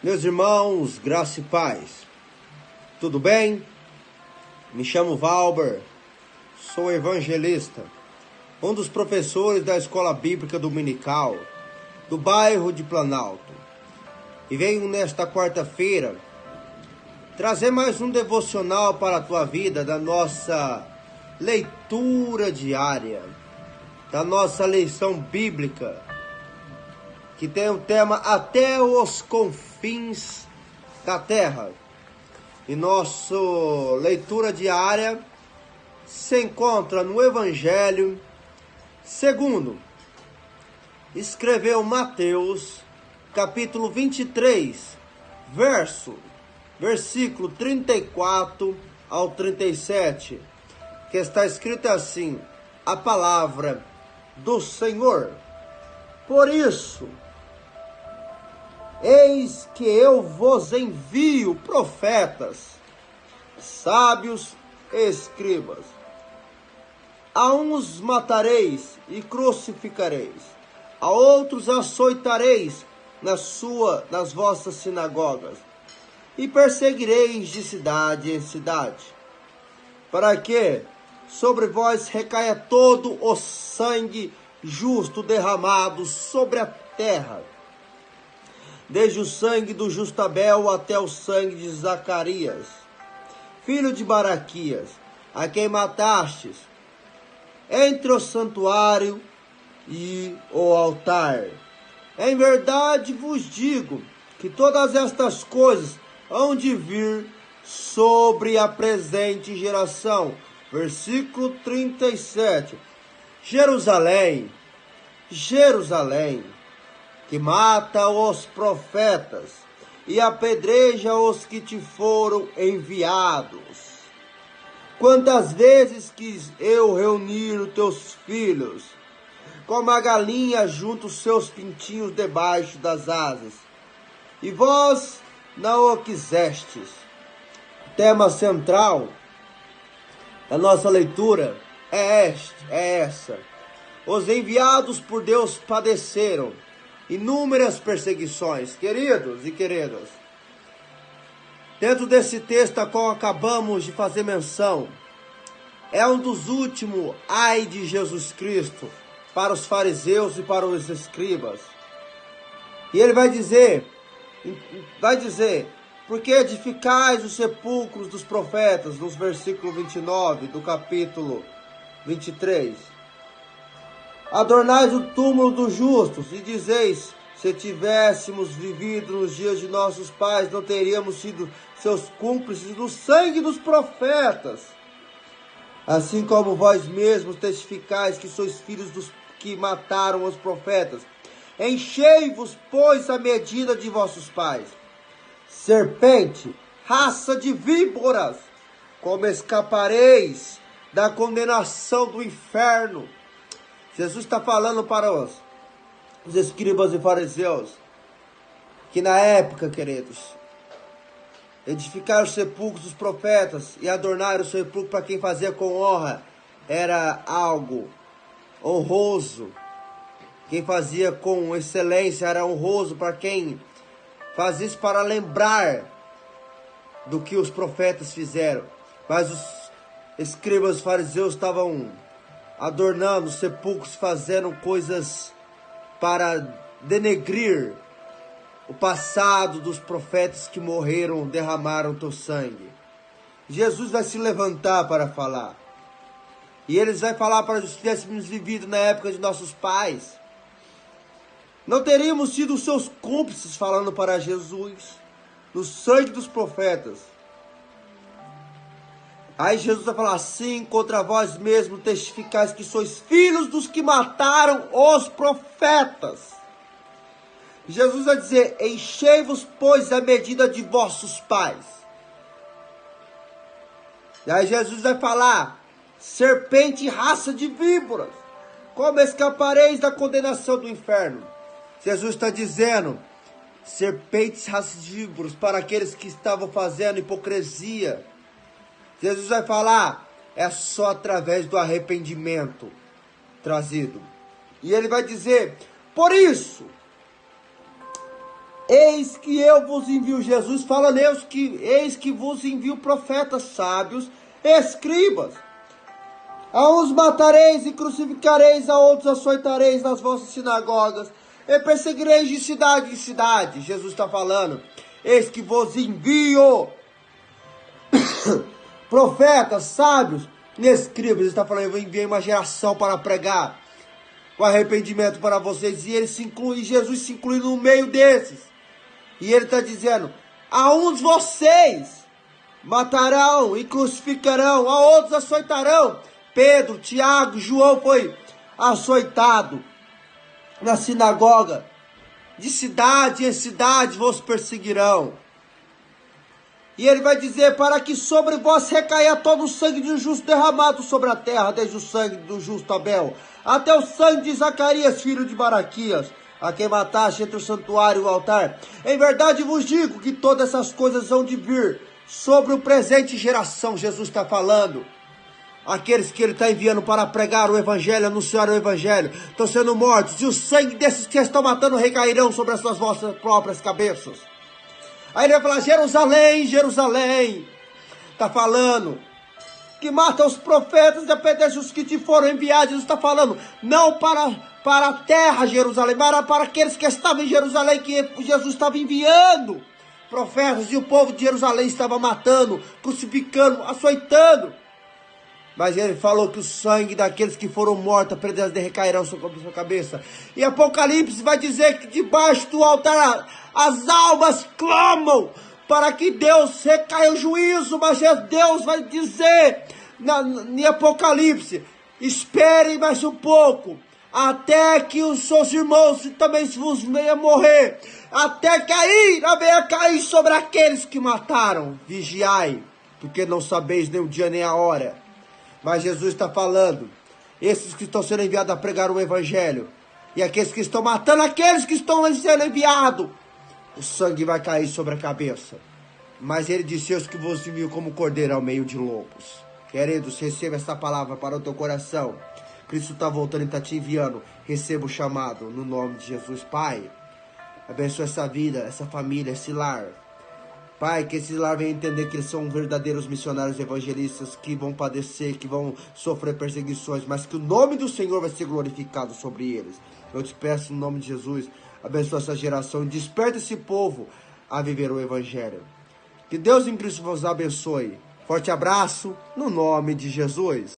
Meus irmãos, graça e paz, tudo bem? Me chamo Valber, sou evangelista, um dos professores da Escola Bíblica Dominical do bairro de Planalto. E venho nesta quarta-feira trazer mais um devocional para a tua vida da nossa leitura diária, da nossa lição bíblica, que tem o tema Até os Confins da Terra. E nossa leitura diária se encontra no Evangelho segundo escreveu Mateus, capítulo 23, versículo 34 ao 37, que está escrito assim: a palavra do Senhor. Por isso, eis que eu vos envio profetas, sábios e escribas. A uns matareis e crucificareis, a outros açoitareis nas vossas sinagogas, e perseguireis de cidade em cidade, para que sobre vós recaia todo o sangue justo derramado sobre a terra, desde o sangue do justo Abel até o sangue de Zacarias, filho de Baraquias, a quem matastes entre o santuário e o altar. Em verdade vos digo que todas estas coisas hão de vir sobre a presente geração. Versículo 37. Jerusalém, Jerusalém, que mata os profetas e apedreja os que te foram enviados. Quantas vezes quis eu reunir os teus filhos, como a galinha junta os seus pintinhos debaixo das asas, e vós não o quisestes. O tema central da nossa leitura é essa. Os enviados por Deus padeceram inúmeras perseguições, queridos e queridas. Dentro desse texto a qual acabamos de fazer menção, é um dos últimos ai de Jesus Cristo para os fariseus e para os escribas. E ele vai dizer, porque edificais os sepulcros dos profetas, nos versículos 29 do capítulo 23. Adornais o túmulo dos justos e dizeis: se tivéssemos vivido nos dias de nossos pais, não teríamos sido seus cúmplices no sangue dos profetas. Assim como vós mesmos testificais que sois filhos dos que mataram os profetas. Enchei-vos, pois, a medida de vossos pais. Serpente, raça de víboras, como escapareis da condenação do inferno? Jesus está falando para os escribas e fariseus que na época, queridos, edificar os sepulcros dos profetas e adornar o sepulcro para quem fazia com honra era algo honroso. Quem fazia com excelência era honroso para quem fazia isso para lembrar do que os profetas fizeram. Mas os escribas e fariseus estavam adornando os sepulcros, fazendo coisas para denegrir o passado dos profetas que morreram, derramaram teu sangue. Jesus vai se levantar para falar. E eles vão falar para se tivéssemos vivido na época de nossos pais, não teríamos sido os seus cúmplices, falando para Jesus, no sangue dos profetas. Aí Jesus vai falar assim: contra vós mesmos testificais que sois filhos dos que mataram os profetas. Jesus vai dizer: enchei-vos, pois, a medida de vossos pais. E aí Jesus vai falar: serpente e raça de víboras, como escapareis da condenação do inferno? Jesus está dizendo: serpentes, raça de víboras, para aqueles que estavam fazendo hipocrisia. Jesus vai falar: é só através do arrependimento trazido. E ele vai dizer: por isso, Eis que eu vos envio, Jesus fala neles que eis que vos envio profetas, sábios, escribas. A uns matareis e crucificareis, a outros açoitareis nas vossas sinagogas, e perseguireis de cidade em cidade. Jesus está falando, eis que vos envio profetas, sábios, escribas. Ele está falando, eu enviei uma geração para pregar o arrependimento para vocês, e ele se inclui, Jesus se inclui no meio desses. E ele está dizendo, a uns vocês matarão e crucificarão, a outros açoitarão. Pedro, Tiago, João foi açoitado na sinagoga. De cidade em cidade vos perseguirão. E ele vai dizer, para que sobre vós recaia todo o sangue de um justo derramado sobre a terra, desde o sangue do justo Abel, até o sangue de Zacarias, filho de Baraquias, a quem mataste entre o santuário e o altar. Em verdade vos digo que todas essas coisas hão de vir sobre o presente geração. Jesus está falando. Aqueles que ele está enviando para pregar o evangelho, anunciar o evangelho, estão sendo mortos, e o sangue desses que estão matando recairão sobre as suas vossas próprias cabeças. Aí ele vai falar, Jerusalém, Jerusalém, está falando que mata os profetas, dependendo dos que te foram enviados. Jesus está falando, não para a terra, Jerusalém, mas para aqueles que estavam em Jerusalém, que Jesus estava enviando profetas, e o povo de Jerusalém estava matando, crucificando, açoitando. Mas ele falou que o sangue daqueles que foram mortos, pedras recairão sobre a sua cabeça. E Apocalipse vai dizer que debaixo do altar as almas clamam para que Deus recaia o juízo. Mas Deus vai dizer em Apocalipse, esperem mais um pouco, até que os seus irmãos também vos venham morrer, até que a ira venha cair sobre aqueles que mataram. Vigiai, porque não sabeis nem o dia nem a hora. Mas Jesus está falando, esses que estão sendo enviados a pregar o evangelho, e aqueles que estão matando aqueles que estão sendo enviados, o sangue vai cair sobre a cabeça. Mas ele disse, eu que vos envio como cordeiro ao meio de lobos. Queridos, receba essa palavra para o teu coração. Cristo está voltando e está te enviando. Receba o chamado no nome de Jesus. Pai, abençoa essa vida, essa família, esse lar. Pai, que esse lar venha entender que eles são verdadeiros missionários evangelistas, que vão padecer, que vão sofrer perseguições, mas que o nome do Senhor vai ser glorificado sobre eles. Eu te peço no nome de Jesus, abençoa essa geração e desperta esse povo a viver o evangelho. Que Deus em Cristo vos abençoe. Forte abraço no nome de Jesus.